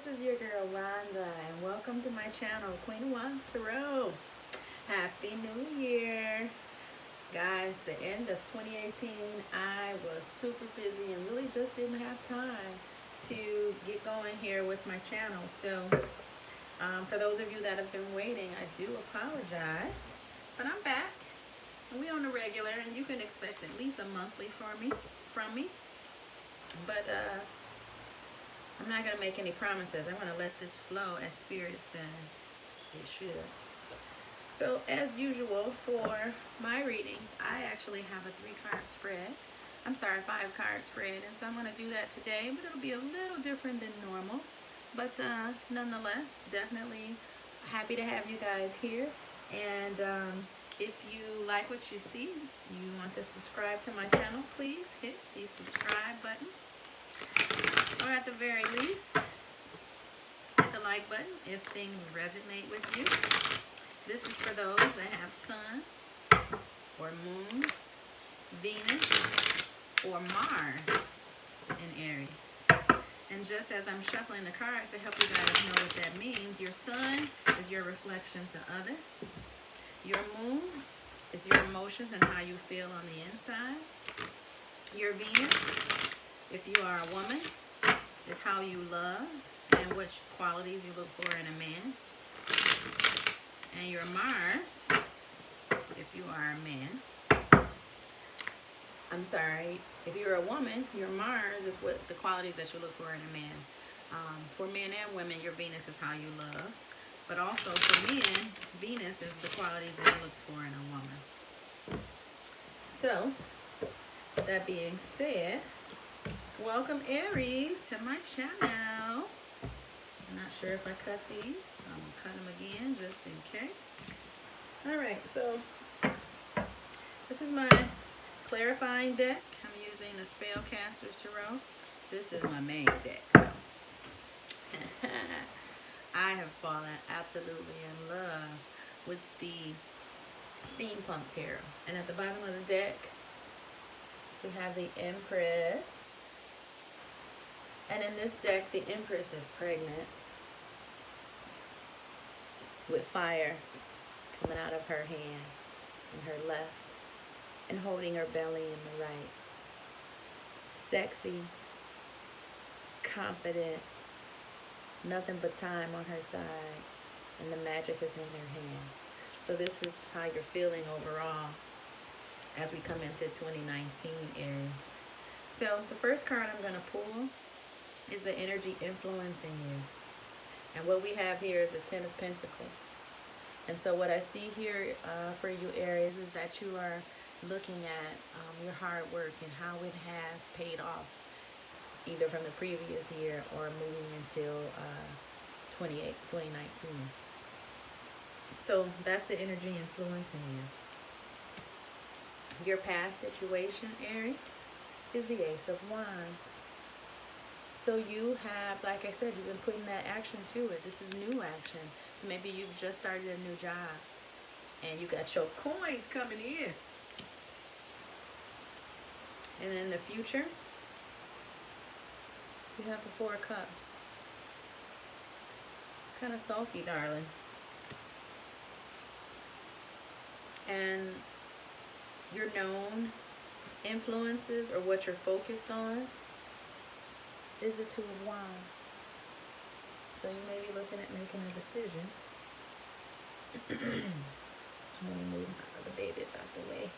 this is your girl Rhonda, and welcome to my channel, Queen of Wands Tarot. Happy New Year! Guys, the end of 2018, I was super busy and really just didn't have time to get going here with my channel. So, for those of you that have been waiting, I do apologize, but I'm back. And we on the regular, and you can expect at least a monthly from me. But, I'm not going to make any promises. I'm going to let this flow as Spirit says it should. So, as usual, for my readings, I actually have a 5-card spread. And so I'm going to do that today, but it'll be a little different than normal. But nonetheless, definitely happy to have you guys here. And if you like what you see, you want to subscribe to my channel, please hit the subscribe button. Or at the very least, hit the like button if things resonate with you. This is for those that have Sun or Moon, Venus, or Mars in Aries. And just as I'm shuffling the cards to help you guys know what that means, your Sun is your reflection to others. Your Moon is your emotions and how you feel on the inside. Your Venus, if you are a woman, is how you love and which qualities you look for in a man. And your Mars, if you are a man, if you're a woman, your Mars is what the qualities that you look for in a man. For men and women, your Venus is how you love. But also for men, Venus is the qualities that he looks for in a woman. So, that being said, welcome Aries to my channel. I'm not sure if I cut these, so I'm going to cut them again just in case. Alright, so this is my clarifying deck. I'm using the Spellcasters Tarot. This is my main deck. I have fallen absolutely in love with the Steampunk Tarot. And at the bottom of the deck, we have the Empress. And in this deck, the Empress is pregnant with fire coming out of her hands in her left and holding her belly in the right. Sexy, confident, nothing but time on her side, and the magic is in her hands. So this is how you're feeling overall as we come into 2019, Aries. So the first card I'm going to pull is the energy influencing you. And what we have here is the Ten of Pentacles. And so what I see here for you, Aries, is that you are looking at your hard work and how it has paid off, either from the previous year or moving until 2019. So that's the energy influencing you. Your past situation, Aries, is the Ace of Wands. So you have, like I said, you've been putting that action to it. This is new action. So maybe you've just started a new job and you got your coins coming in. And in the future, you have the Four of Cups. Kind of sulky, darling. And your known influences, or what you're focused on, is the Two of Wands. So you may be looking at making a decision. I'm going to move my other babies out the way.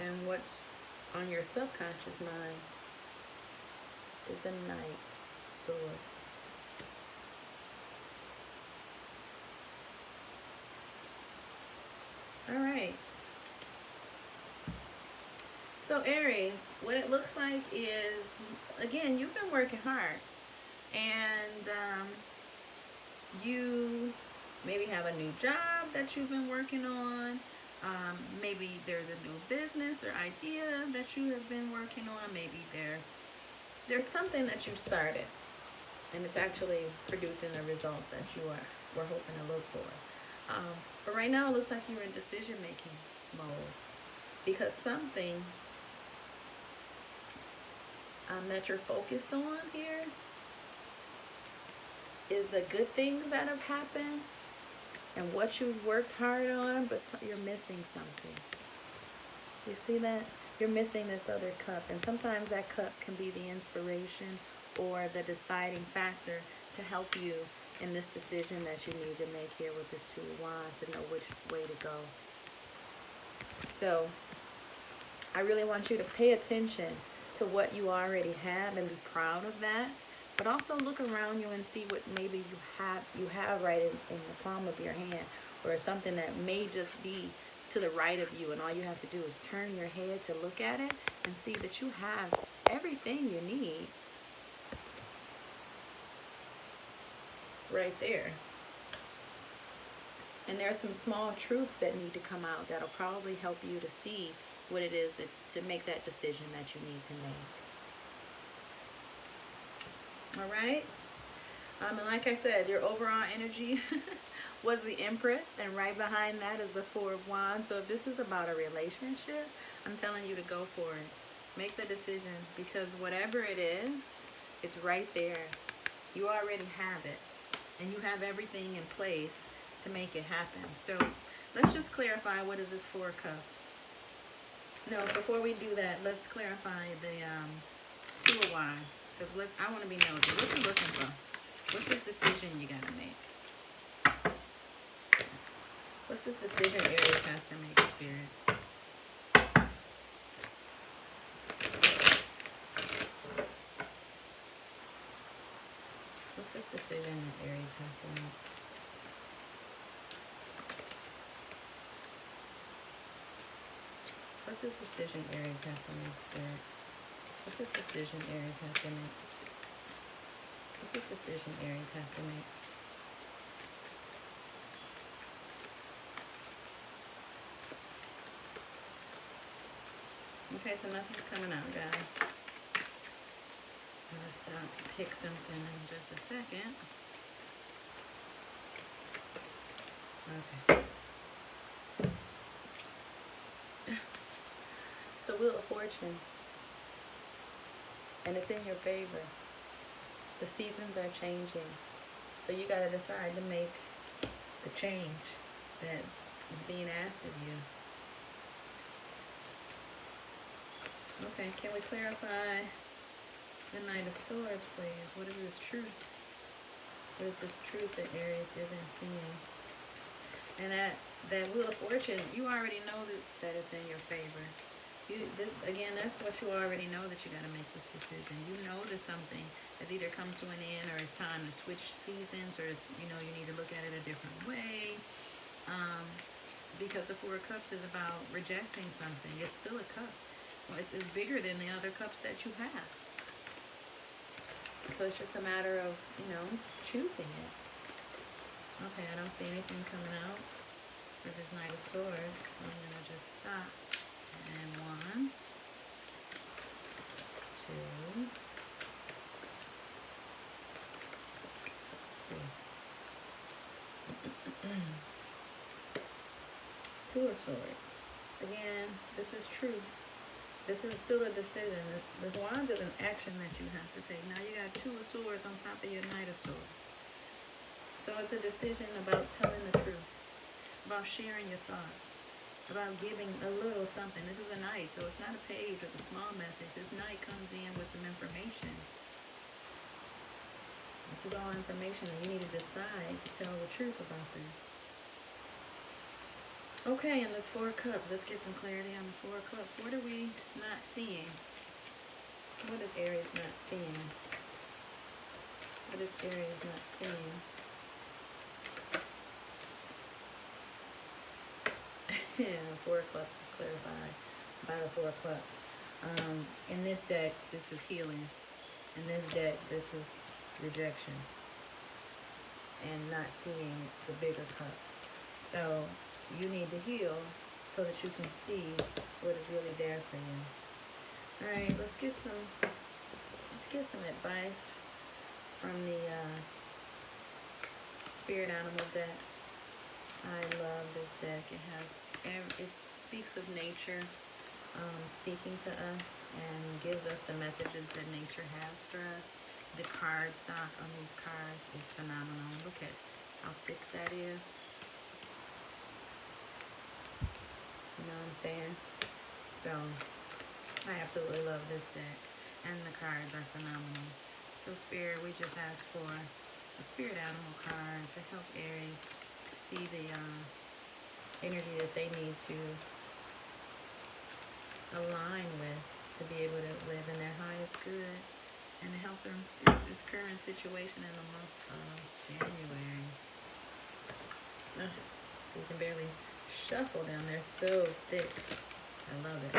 And what's on your subconscious mind is the Knight of Swords. All right. So Aries, what it looks like is, again, you've been working hard. And you maybe have a new job that you've been working on. Maybe there's a new business or idea that you have been working on. Maybe there's something that you started, and it's actually producing the results that you were hoping to look for. But right now it looks like you're in decision-making mode, because something that you're focused on here is the good things that have happened and what you've worked hard on, but you're missing something. Do you see that? You're missing this other cup, and sometimes that cup can be the inspiration or the deciding factor to help you in this decision that you need to make here with this Two of Wands, to know which way to go. So I really want you to pay attention to what you already have and be proud of that, but also look around you and see what maybe you have right in the palm of your hand, or something that may just be to the right of you, and all you have to do is turn your head to look at it and see that you have everything you need right there. And there's some small truths that need to come out that'll probably help you to see what it is that to make that decision that you need to make. All right. And like I said, your overall energy was the Empress, and right behind that is the Four of Wands. So if this is about a relationship, I'm telling you to go for it. Make the decision, because whatever it is, it's right there. You already have it, and you have everything in place to make it happen. So let's just clarify, what is this Four of Cups? No, before we do that, let's clarify the Two of Wands, because I want to be nosy. What you looking for? What's this decision you gotta make? What's this decision Aries has to make, Spirit? What's this decision that Aries has to make? What's this decision Aries has to make, Spirit? What's this decision Aries has to make? What's this decision Aries has to make? Okay, so nothing's coming out, guys. I'm gonna stop, pick something in just a second. Okay. It's the Wheel of Fortune, and it's in your favor. The seasons are changing, so you got to decide to make the change that is being asked of you. Okay, can we clarify the Knight of Swords, please? What is this truth? What is this truth that Aries isn't seeing? And that Wheel of Fortune, you already know that it's in your favor. Again, that's what you already know, that you got to make this decision. You know that something has either come to an end, or it's time to switch seasons, or you need to look at it a different way. Because the Four of Cups is about rejecting something. It's still a cup. Well, it's bigger than the other cups that you have. So it's just a matter of, choosing it. Okay, I don't see anything coming out for this Knight of Swords, so I'm going to just stop. And 1, 2, 3. Two of Swords. Again, this is true. This is still a decision. This Wands is an action that you have to take. Now you got Two of Swords on top of your Knight of Swords. So it's a decision about telling the truth, about sharing your thoughts, about giving a little something. This is a knight, so it's not a page with a small message. This knight comes in with some information. This is all information, and you need to decide to tell the truth about this. Okay, and this Four of Cups. Let's get some clarity on the Four of Cups. What are we not seeing? What is Aries not seeing? What is Aries not seeing? Yeah, Four of Cups is clarified by the Four of Cups. In this deck, this is healing. In this deck, this is rejection. And not seeing the bigger cup. So you need to heal so that you can see what is really there for you. Alright, let's get some advice from the Spirit Animal deck. I love this deck. It speaks of nature, speaking to us and gives us the messages that nature has for us. The card stock on these cards is phenomenal. Look at how thick that is. You know what I'm saying? So I absolutely love this deck, and the cards are phenomenal. So Spirit, we just ask for a spirit animal card to help Aries see the energy that they need to align with to be able to live in their highest good and to help them through this current situation in the month of January. So you can barely shuffle them. They're so thick. I love it.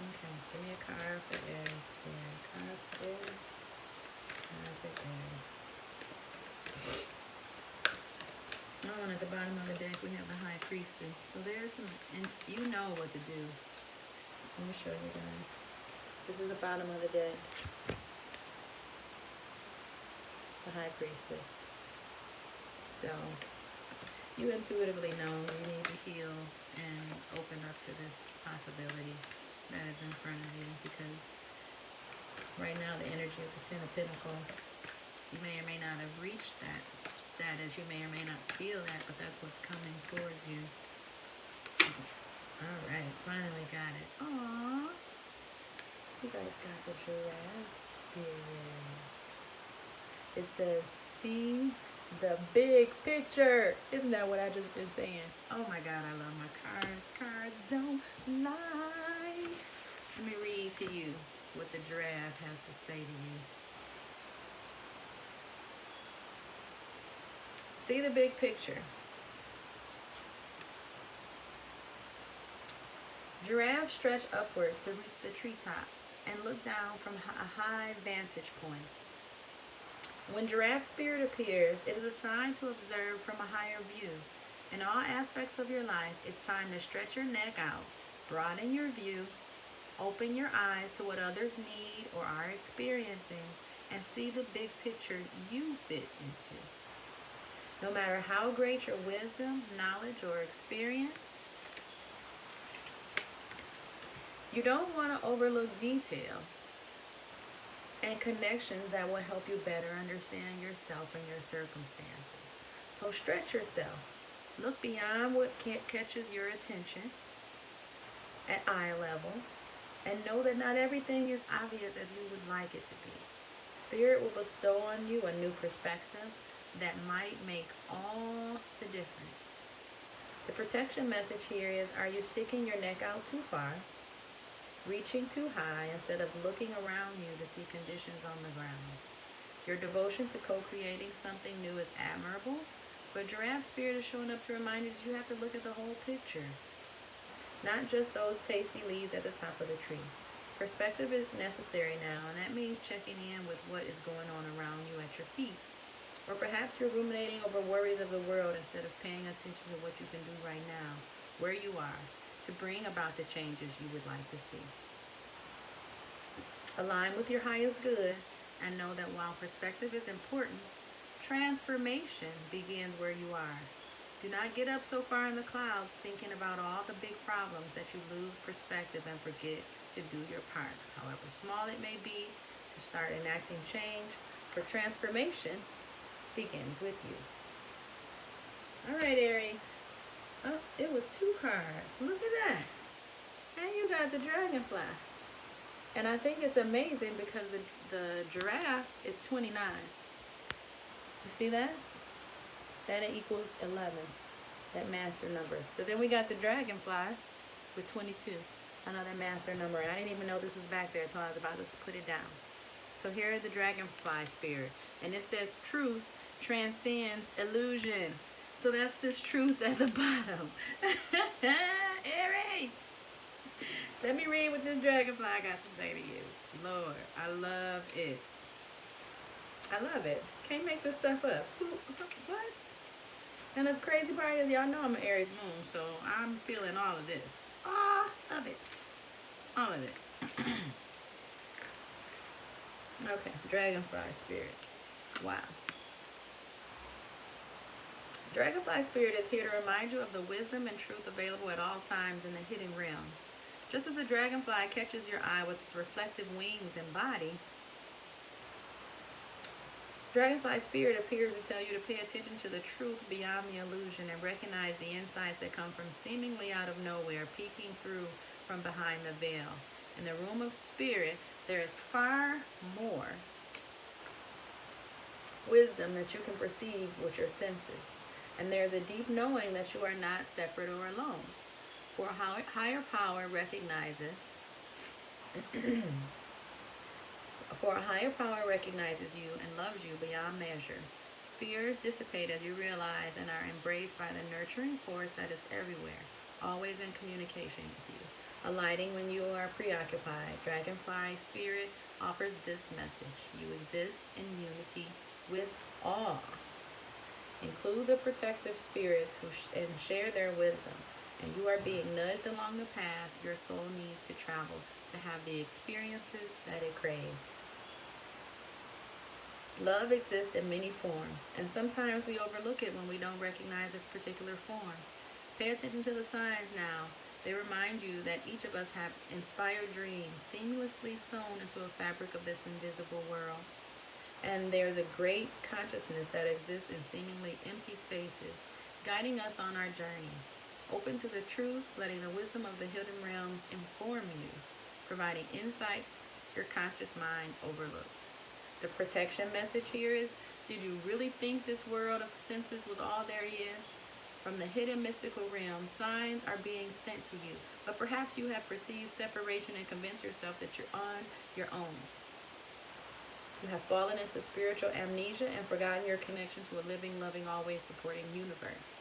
Okay, give me a card for Aries here. Card for Aries. Card for Aries. Oh, and at the bottom of the deck we have the High Priestess. So there's some, and you know what to do. Let me show you guys. This is the bottom of the deck. The High Priestess. So you intuitively know you need to heal and open up to this possibility that is in front of you, because right now the energy is the Ten of Pentacles. You may or may not have reached that status. You may or may not feel that, but that's what's coming towards you. Alright, finally got it. Aww. You guys got the giraffe spirit. It says, see the big picture. Isn't that what I just been saying? Oh my God, I love my cards. Cards don't lie. Let me read to you what the giraffe has to say to you. See the big picture. Giraffes stretch upward to reach the treetops and look down from a high vantage point. When giraffe spirit appears, it is a sign to observe from a higher view. In all aspects of your life, it's time to stretch your neck out, broaden your view, open your eyes to what others need or are experiencing, and see the big picture you fit into. No matter how great your wisdom, knowledge, or experience, you don't want to overlook details and connections that will help you better understand yourself and your circumstances. So stretch yourself. Look beyond what catches your attention at eye level, and know that not everything is obvious as you would like it to be. Spirit will bestow on you a new perspective that might make all the difference. The protection message here is, are you sticking your neck out too far? Reaching too high instead of looking around you to see conditions on the ground? Your devotion to co-creating something new is admirable, but giraffe spirit is showing up to remind you that you have to look at the whole picture, not just those tasty leaves at the top of the tree. Perspective is necessary now, and that means checking in with what is going on around you at your feet. Or perhaps you're ruminating over worries of the world instead of paying attention to what you can do right now, where you are, to bring about the changes you would like to see. Align with your highest good and know that while perspective is important, transformation begins where you are. Do not get up so far in the clouds thinking about all the big problems that you lose perspective and forget to do your part, however small it may be, to start enacting change, for transformation begins with you. All right, Aries. Oh, it was 2 cards. Look at that. And you got the dragonfly. And I think it's amazing because the giraffe is 29. You see that? That equals 11. That master number. So then we got the dragonfly with 22. Another master number. And I didn't even know this was back there until I was about to put it down. So here is the dragonfly spirit. And it says truth transcends illusion. So that's this truth at the bottom. Aries! Let me read what this dragonfly got to say to you. Lord, I love it. I love it. Can't make this stuff up. What? And the crazy part is, y'all know I'm an Aries moon, so I'm feeling all of this. All of it. All of it. Okay, dragonfly spirit. Wow. Dragonfly Spirit is here to remind you of the wisdom and truth available at all times in the hidden realms. Just as a dragonfly catches your eye with its reflective wings and body, Dragonfly Spirit appears to tell you to pay attention to the truth beyond the illusion and recognize the insights that come from seemingly out of nowhere, peeking through from behind the veil. In the room of spirit, there is far more wisdom that you can perceive with your senses. And there's a deep knowing that you are not separate or alone. For a higher power recognizes For a higher power recognizes you and loves you beyond measure. Fears dissipate as you realize and are embraced by the nurturing force that is everywhere, always in communication with you. Alighting when you are preoccupied, Dragonfly Spirit offers this message. You exist in unity with all. Include the protective spirits and share their wisdom, and you are being nudged along the path your soul needs to travel to have the experiences that it craves. Love exists in many forms, and sometimes we overlook it when we don't recognize its particular form. Pay attention to the signs now. They remind you that each of us have inspired dreams seamlessly sewn into a fabric of this invisible world. And there's a great consciousness that exists in seemingly empty spaces, guiding us on our journey. Open to the truth, letting the wisdom of the hidden realms inform you, providing insights your conscious mind overlooks. The protection message here is, did you really think this world of senses was all there is? From the hidden mystical realm, signs are being sent to you, but perhaps you have perceived separation and convinced yourself that you're on your own. You have fallen into spiritual amnesia and forgotten your connection to a living, loving, always supporting universe.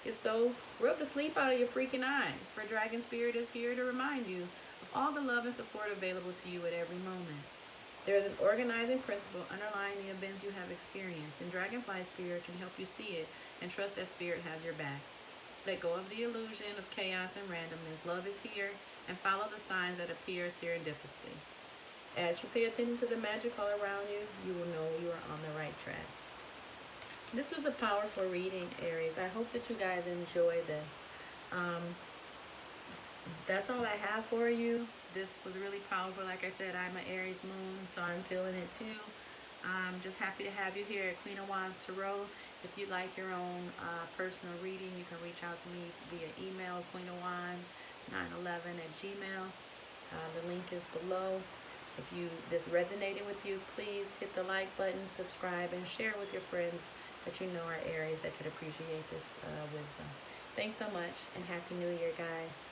If so, rub the sleep out of your freaking eyes, for Dragon Spirit is here to remind you of all the love and support available to you at every moment. There is an organizing principle underlying the events you have experienced, and Dragonfly Spirit can help you see it and trust that Spirit has your back. Let go of the illusion of chaos and randomness. Love is here, and follow the signs that appear serendipitously. As you pay attention to the magic all around you, you will know you are on the right track. This was a powerful reading, Aries. I hope that you guys enjoy this. That's all I have for you. This was really powerful. Like I said, I'm an Aries moon, so I'm feeling it too. I'm just happy to have you here at Queen of Wands Tarot. If you'd like your own personal reading, you can reach out to me via email, queenofwands911@gmail. The link is below. If this resonated with you, please hit the like button, subscribe, and share with your friends that you know are Aries that could appreciate this wisdom. Thanks so much, and Happy New Year, guys.